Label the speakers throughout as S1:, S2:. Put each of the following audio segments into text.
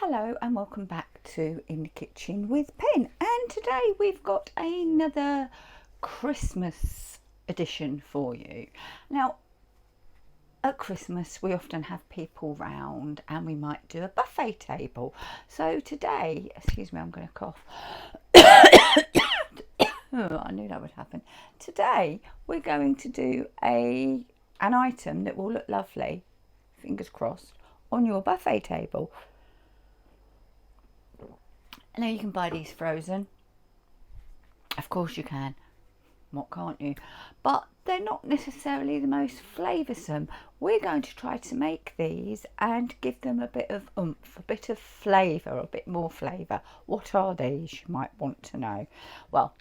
S1: Hello and welcome back to In the Kitchen with Pen, and today we've got another Christmas edition for you. Now at Christmas we often have people round and we might do a buffet table. So today, excuse me, I'm going to cough. Oh, I knew that would happen. Today we're going to do an item that will look lovely, fingers crossed, on your buffet table. Now you can buy these frozen, of course you can, what can't you? But they're not necessarily the most flavoursome. We're going to try to make these and give them a bit of oomph, a bit of flavour, a bit more flavour. What are these, you might want to know? Well,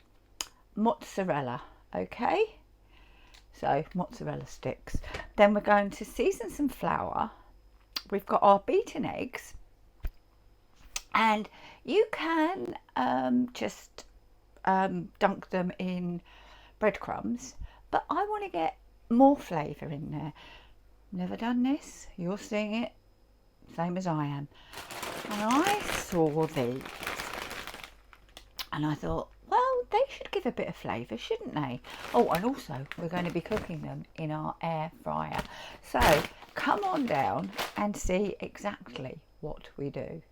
S1: mozzarella, okay? So mozzarella sticks. Then we're going to season some flour. We've got our beaten eggs. And you can just dunk them in breadcrumbs, but I want to get more flavour in there. Never done this, you're seeing it, same as I am. And I saw these and I thought, well, they should give a bit of flavour, shouldn't they? Oh, and also we're going to be cooking them in our air fryer. So come on down and see exactly what we do.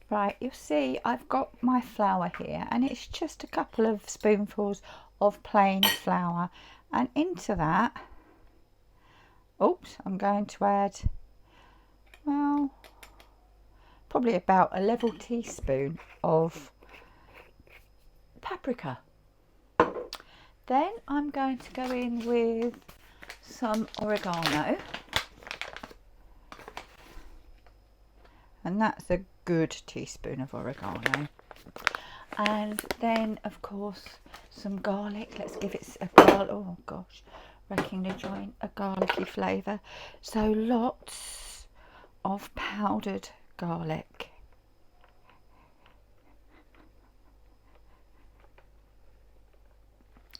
S1: Right, you'll see I've got my flour here, and it's just a couple of spoonfuls of plain flour, and into that, oops, I'm going to add, well, probably about a level teaspoon of paprika. Then I'm going to go in with some oregano, and that's a good teaspoon of oregano, and then of course some garlic. Let's give it a garlic, oh gosh, wrecking the joint, a garlicky flavour. So lots of powdered garlic.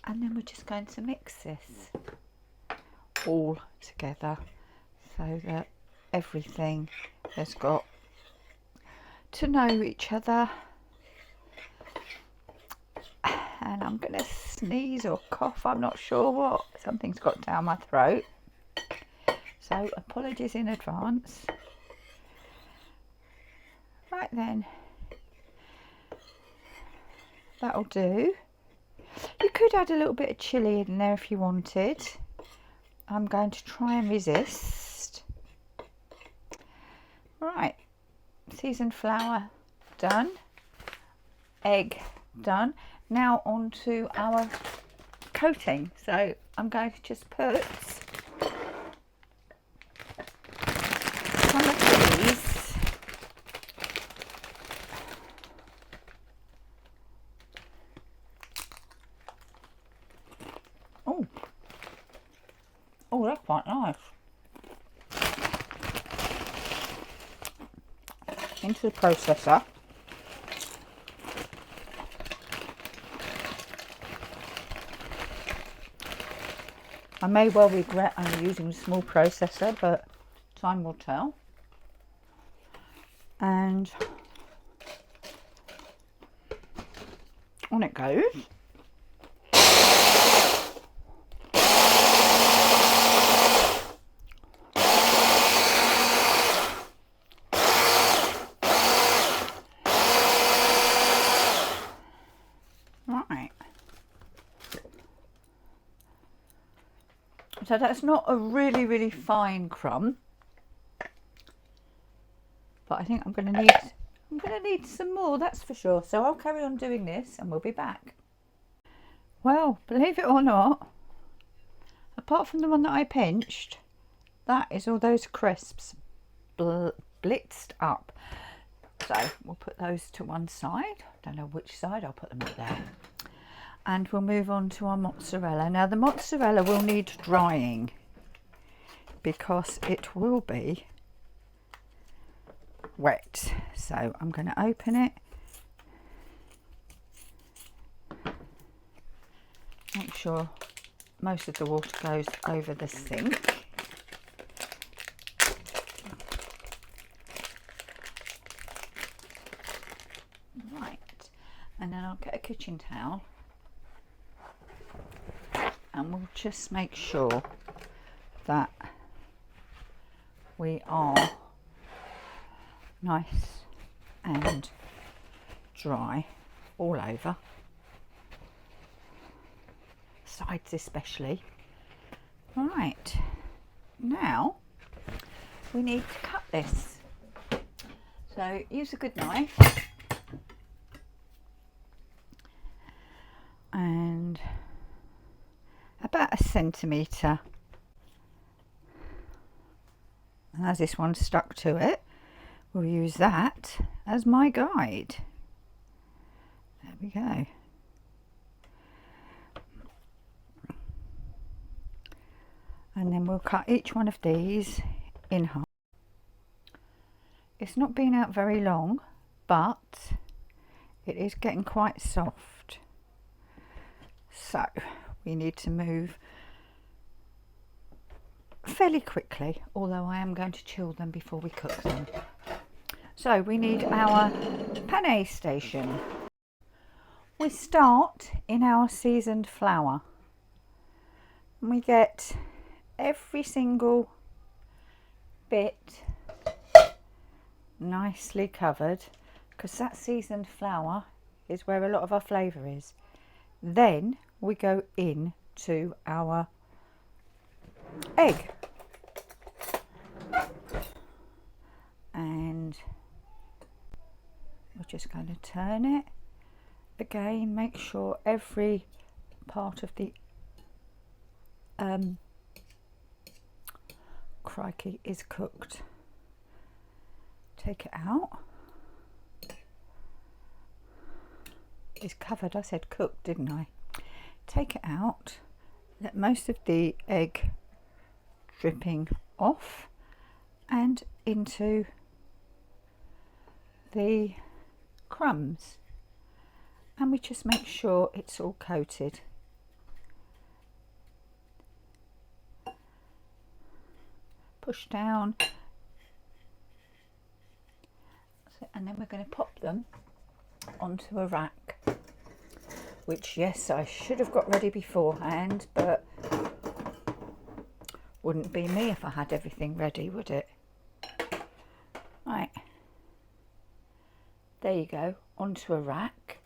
S1: And then we're just going to mix this all together so that everything has got to know each other. And I'm going to sneeze or cough, I'm not sure what, something's got down my throat, so apologies in advance. Right then, that'll do. You could add a little bit of chilli in there if you wanted. I'm going to try and resist. Right, seasoned flour done, egg done. Now on to our coating. So I'm going to just put some of these oh, that's quite nice, into the processor. I may well regret only using a small processor, but time will tell. And on it goes. Right. So that's not a really fine crumb, but I think I'm going to need some more, that's for sure. So I'll carry on doing this and we'll be back. Well, believe it or not, apart from the one that I pinched, that is all those crisps blitzed up. So we'll put those to one side. Don't know which side, I'll put them up there. And we'll move on to our mozzarella. Now the mozzarella will need drying because it will be wet. So I'm going to open it, make sure most of the water goes over the sink. get a kitchen towel and we'll just make sure that we are nice and dry all over, sides especially. Right, now we need to cut this, so use a good knife and about 1 centimetre, and as this one's stuck to it, we'll use that as my guide. There we go. And then we'll cut each one of these in half. It's not been out very long, but it is getting quite soft. So we need to move fairly quickly, although I am going to chill them before we cook them. So we need our penne station. We start in our seasoned flour and we get every single bit nicely covered, because that seasoned flour is where a lot of our flavour is. Then we go in to our egg and we're just going to turn it again, make sure every part of the crikey is cooked. Take it out. It's covered, I said cooked, didn't I? Take it out, let most of the egg dripping off and into the crumbs, and we just make sure it's all coated. Push down, and then we're going to pop them onto a rack, which, yes, I should have got ready beforehand, but wouldn't be me if I had everything ready, would it? Right, there you go, onto a rack,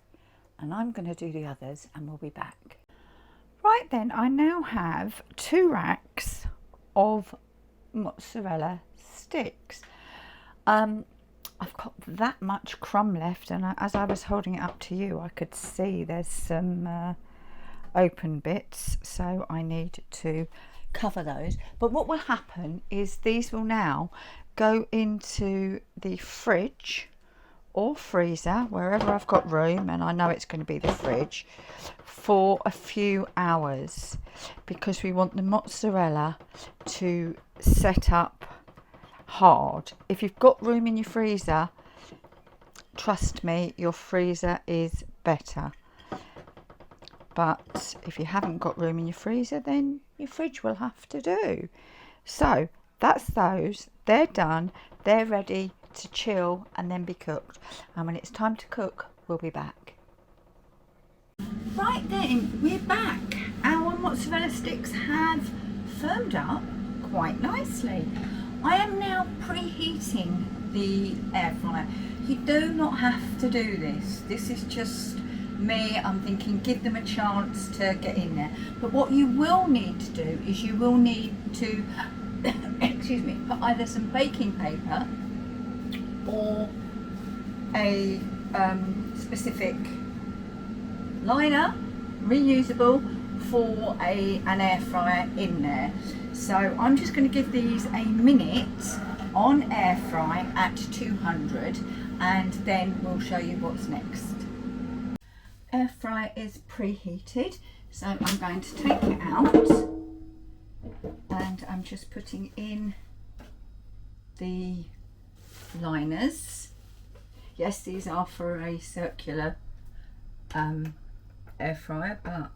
S1: and I'm going to do the others and we'll be back. Right then, I now have 2 racks of mozzarella sticks. I've got that much crumb left, and as I was holding it up to you, I could see there's some open bits, so I need to cover those. But what will happen is these will now go into the fridge or freezer, wherever I've got room, and I know it's going to be the fridge, for a few hours, because we want the mozzarella to set up hard. If you've got room in your freezer, trust me, your freezer is better. But if you haven't got room in your freezer, then your fridge will have to do. So that's those. They're done. They're ready to chill and then be cooked. And when it's time to cook, we'll be back. Right then, we're back. Our mozzarella sticks have firmed up quite nicely. I am now preheating the air fryer. You do not have to do this. This is just me. I'm thinking give them a chance to get in there. But what you will need to do is you will need to excuse me, put either some baking paper or a specific liner, reusable, for an air fryer in there. So I'm just going to give these a minute on air fry at 200, and then we'll show you what's next. Air fryer is preheated, so I'm going to take it out, and I'm just putting in the liners. Yes, these are for a circular air fryer, but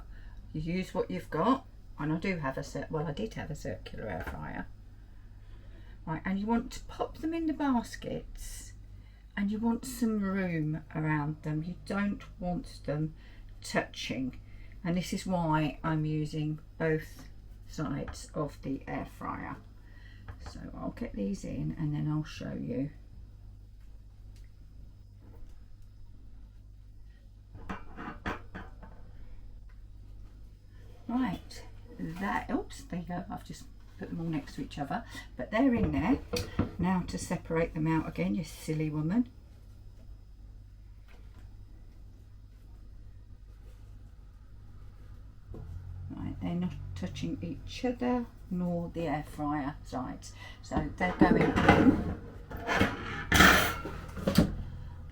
S1: you use what you've got. And I do have I did have a circular air fryer. Right, and you want to pop them in the baskets and you want some room around them. You don't want them touching, and this is why I'm using both sides of the air fryer. So I'll get these in and then I'll show you. Right, that, oops, there you go, I've just put them all next to each other, but they're in there. Now to separate them out again, you silly woman. Right, they're not touching each other nor the air fryer sides, so they're going in.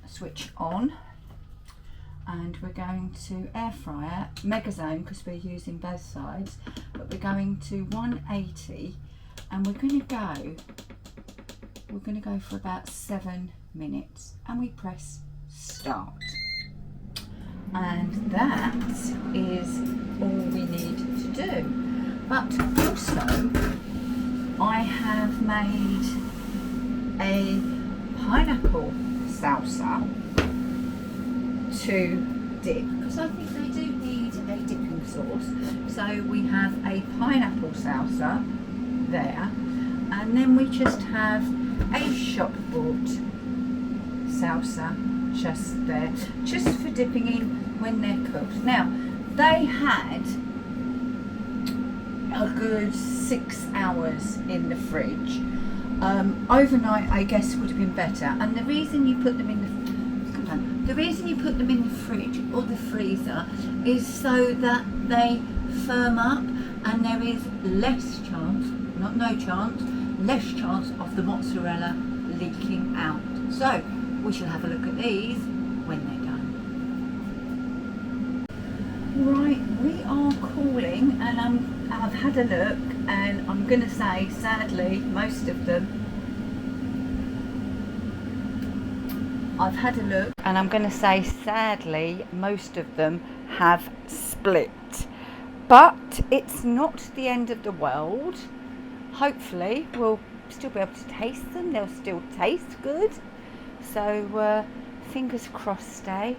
S1: Switch on, and we're going to air fryer mega zone because we're using both sides, but we're going to 180, and we're going to go for about 7 minutes, and we press start. And that is all we need to do. But also I have made a pineapple salsa to dip, because I think they do need a dipping sauce. So we have a pineapple salsa there, and then we just have a shop bought salsa just there, just for dipping in when they're cooked. Now they had a good 6 hours in the fridge. Overnight I guess would have been better, and the reason you put them in the fridge or the freezer is so that they firm up, and there is less chance, not no chance, less chance of the mozzarella leaking out. So we shall have a look at these when they're done. Right, we are cooling, and I've had a look, and I'm going to say sadly most of them, have split, but it's not the end of the world. Hopefully we'll still be able to taste them, they'll still taste good, so fingers crossed, eh?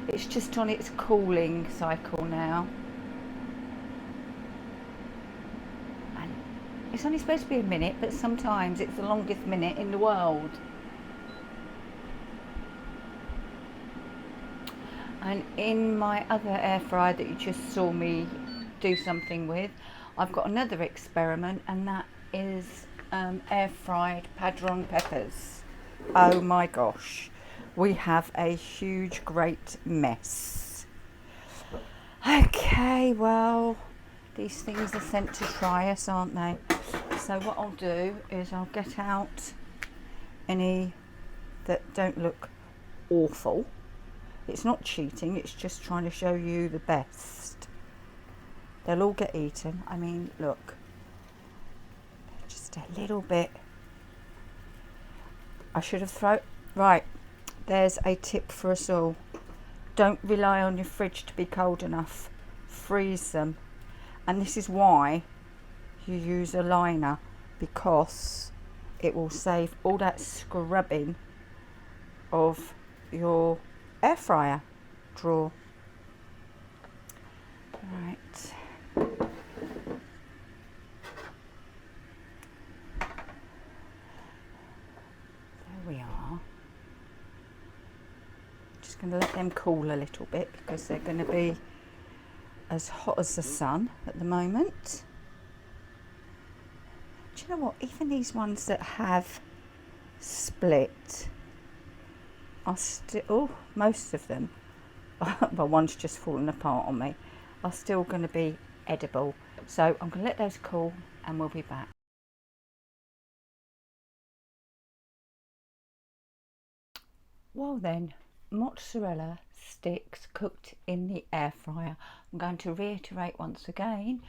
S1: It's just on its cooling cycle now, and it's only supposed to be a minute, but sometimes it's the longest minute in the world. And in my other air fryer that you just saw me do something with, I've got another experiment, and that is air fried padron peppers. Oh my gosh, we have a huge great mess. Okay, well, these things are sent to try us, aren't they? So what I'll do is I'll get out any that don't look awful. It's not cheating, it's just trying to show you the best. They'll all get eaten. I mean, look, just a little bit. I should have thrown, right, there's a tip for us all. Don't rely on your fridge to be cold enough. Freeze them. And this is why you use a liner, because it will save all that scrubbing of your air fryer drawer. Right. There we are. Just going to let them cool a little bit, because they're going to be as hot as the sun at the moment. Do you know what? Even these ones that have split are still, most of them, well, one's just fallen apart on me, are still going to be edible. So I'm going to let those cool and we'll be back. Well then, mozzarella sticks cooked in the air fryer. I'm going to reiterate once again,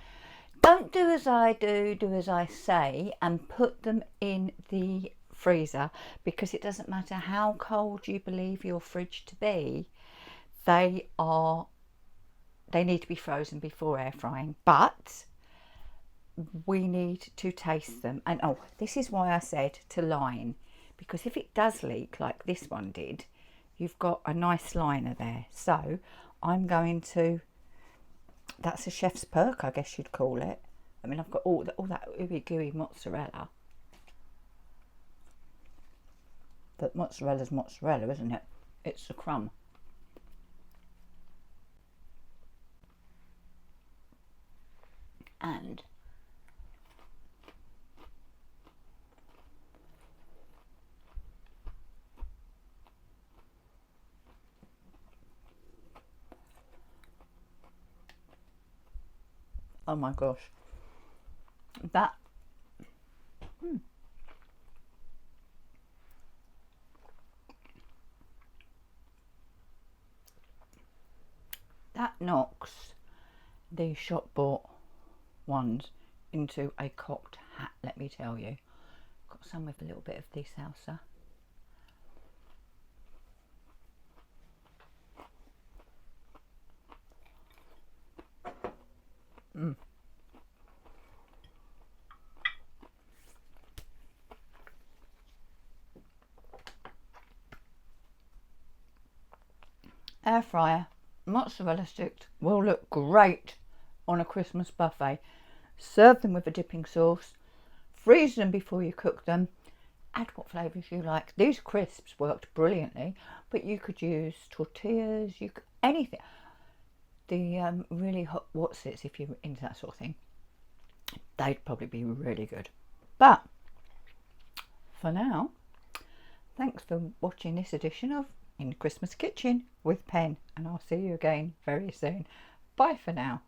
S1: don't do as I do, do as I say, and put them in the freezer, because it doesn't matter how cold you believe your fridge to be, they need to be frozen before air frying. But we need to taste them, and oh, this is why I said to line, because if it does leak like this one did, you've got a nice liner there. So I'm going to, that's a chef's perk, I guess you'd call it. I mean, I've got all that ooey gooey mozzarella. But mozzarella's mozzarella, isn't it? It's the crumb. And oh my gosh, that that knocks the shop bought ones into a cocked hat, let me tell you. Got some with a little bit of this salsa. Air fryer mozzarella sticks will look great on a Christmas buffet. Serve them with a dipping sauce, freeze them before you cook them, add what flavours you like. These crisps worked brilliantly, but you could use tortillas, you could, anything. The really hot Wotsits, if you're into that sort of thing, they'd probably be really good. But for now, thanks for watching this edition of In Christmas Kitchen with Pen, and I'll see you again very soon. Bye for now.